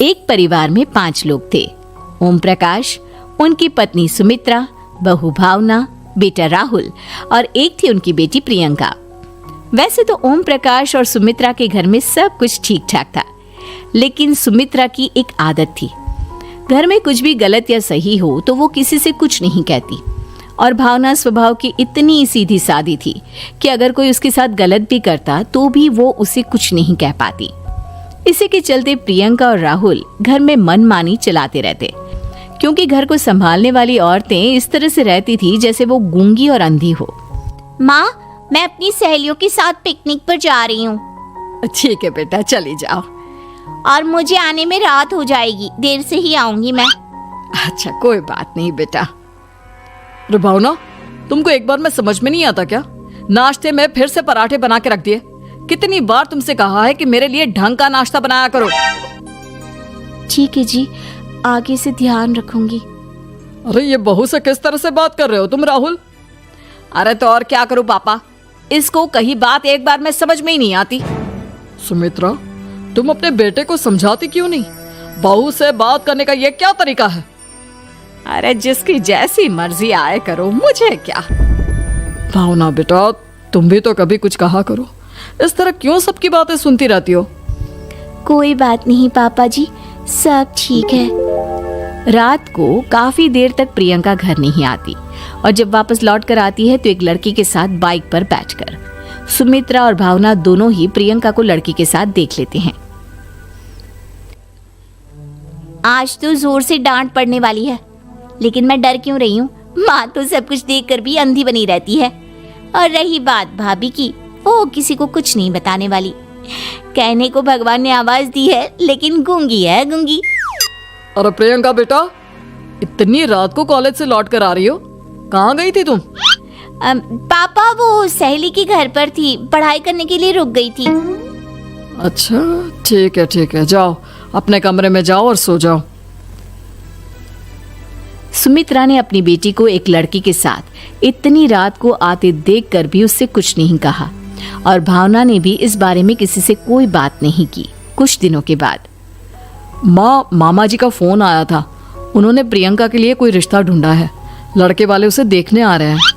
एक परिवार में 5 लोग थे। ओम प्रकाश, उनकी पत्नी सुमित्रा, बहू भावना, बेटा राहुल और एक थी उनकी बेटी प्रियंका। वैसे तो ओम प्रकाश और सुमित्रा के घर में सब कुछ ठीक ठाक था, लेकिन सुमित्रा की एक आदत थी। घर में कुछ भी गलत या सही हो तो वो किसी से कुछ नहीं कहती, और भावना स्वभाव की इतनी सीधी सादी थी कि अगर कोई उसके साथ गलत भी करता तो भी वो उसे कुछ नहीं कह पाती। इसी के चलते प्रियंका और राहुल घर में मनमानी चलाते रहते, क्योंकि घर को संभालने वाली औरतें इस तरह से रहती थी जैसे वो गूंगी और अंधी हो। माँ, मैं अपनी सहेलियों के साथ पिकनिक पर जा रही हूँ। ठीक है बेटा, चली जाओ। और मुझे आने में रात हो जाएगी, देर से ही आऊंगी मैं। अच्छा, कोई बात नहीं बेटा। अरे भावना, तुमको एक बार में समझ में नहीं आता क्या? नाश्ते में फिर से पराठे बना के रख दिए। कितनी बार तुमसे कहा है कि मेरे लिए ढंग का नाश्ता बनाया करो। ठीक है जी, आगे से ध्यान रखूंगी। अरे ये बहू से किस तरह से बात कर रहे हो तुम राहुल? अरे तो और क्या करूं पापा, इसको कही बात एक बार में समझ में ही नहीं आती। सुमित्रा, तुम अपने बेटे को समझाती क्यों नहीं? बहू से बात करने का ये क्या तरीका है? अरे जिसकी जैसी मर्जी आए करो, मुझे क्या। भावना बेटा, तुम भी तो कभी कुछ कहा करो। इस तरह क्यों सबकी बातें सुनती रहती हो? कोई बात नहीं पापा जी, सब ठीक है। रात को काफी देर तक प्रियंका घर नहीं आती, और जब वापस लौट कर आती है तो एक लड़की के साथ बाइक पर बैठकर सुमित्रा और भावना दोनों ही प्रियंका को लड़की के साथ देख लेते हैं। आज तो जोर से डांट पड़ने वाली है, लेकिन मैं डर क्यों रही हूँ? माँ तो सब कुछ देखकर भी अंधी बनी रहती है। और रही बात भाभी की, वो किसी को कुछ नहीं बताने वाली। कहने को भगवान ने आवाज दी है, लेकिन गूंगी है गूंगी। अरे प्रियंका बेटा, इतनी रात को कॉलेज से लौट कर आ रही हो? कहाँ गई थी तुम? पापा, वो सहेली के घर पर थी, पढ़ाई करने के लिए रुक गई थी। अच्छा, ठीक है, जाओ अपने कमरे में जाओ और सो जाओ। सुमित्रा ने अपनी बेटी को एक लड़की के साथ इतनी रात को आते देखकर भी उससे कुछ नहीं कहा, और भावना ने भी इस बारे में किसी से कोई बात नहीं की। कुछ दिनों के बाद मामा जी का फोन आया था। उन्होंने प्रियंका के लिए कोई रिश्ता ढूंढा है। लड़के वाले उसे देखने आ रहे हैं।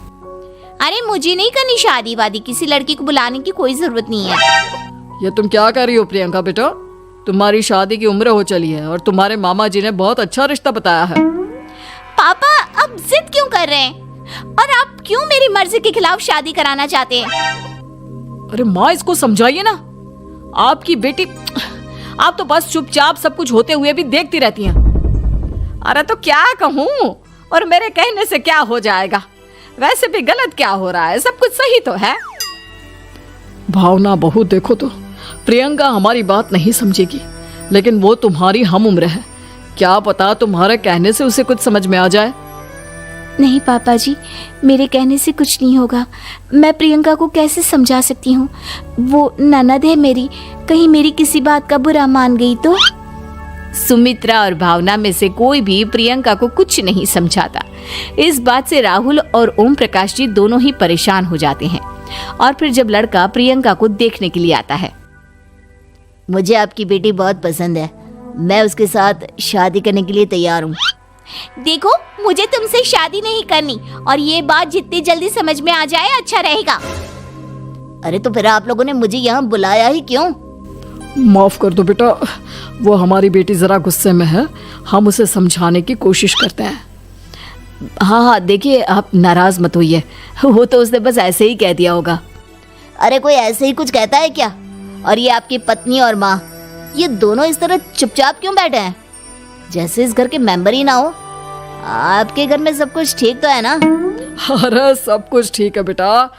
अरे मुझे नहीं करनी शादी वादी, किसी लड़की को बुलाने की कोई जरूरत नहीं है। ये तुम क्या कर रही हो प्रियंका बेटा? तुम्हारी शादी की उम्र हो चली है और तुम्हारे मामा जी ने बहुत अच्छा रिश्ता बताया है। पापा, अब जिद क्यों कर रहे हैं? और आप क्यों मेरी मर्जी के खिलाफ शादी कराना चाहते हैं? अरे माँ, इसको समझाइए ना। आपकी बेटी, आप तो बस चुपचाप सब कुछ होते हुए भी देखती रहती हैं। अरे तो क्या कहूँ, और मेरे कहने से क्या हो जाएगा? वैसे भी गलत क्या हो रहा है, सब कुछ सही तो है। भावना बहू, देखो तो प्रियंका हमारी बात नहीं समझेगी, लेकिन वो तुम्हारी हम उम्र है। क्या पता तुम्हारे कहने से उसे कुछ समझ में आ जाए। नहीं पापा जी, मेरे कहने से कुछ नहीं होगा। मैं प्रियंका को कैसे समझा सकती हूँ? वो ननद है मेरी, कहीं मेरी किसी बात का बुरा मान गई तो? सुमित्रा और भावना में से कोई भी प्रियंका को कुछ नहीं समझाता। इस बात से राहुल और ओम प्रकाश जी दोनों ही परेशान हो जाते हैं। और फिर जब लड़का प्रियंका को देखने के लिए आता है, मुझे आपकी बेटी बहुत पसंद है, मैं उसके साथ शादी करने के लिए तैयार हूँ। देखो, मुझे तुमसे शादी नहीं करनी, और ये बात जितनी जल्दी समझ में आ जाए अच्छा रहेगा। अरे तो फिर आप लोगों ने मुझे यहाँ बुलाया ही क्यों? माफ कर दो बेटा, वो हमारी बेटी जरा गुस्से में है। हम उसे समझाने की कोशिश करते हैं। हाँ, देखिए आप नाराज मत होइए, वो तो उसने बस ऐसे ही कह दिया होगा। अरे कोई ऐसे ही कुछ कहता है क्या? और ये आपकी पत्नी और माँ, ये दोनों इस तरह चुपचाप क्यों बैठे हैं, जैसे इस घर के मेंबर ही ना हो? आपके घर में सब कुछ ठीक तो है ना? अरे सब कुछ ठीक है बेटा।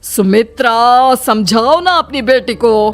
सुमित्रा, समझाओ ना अपनी बेटी को।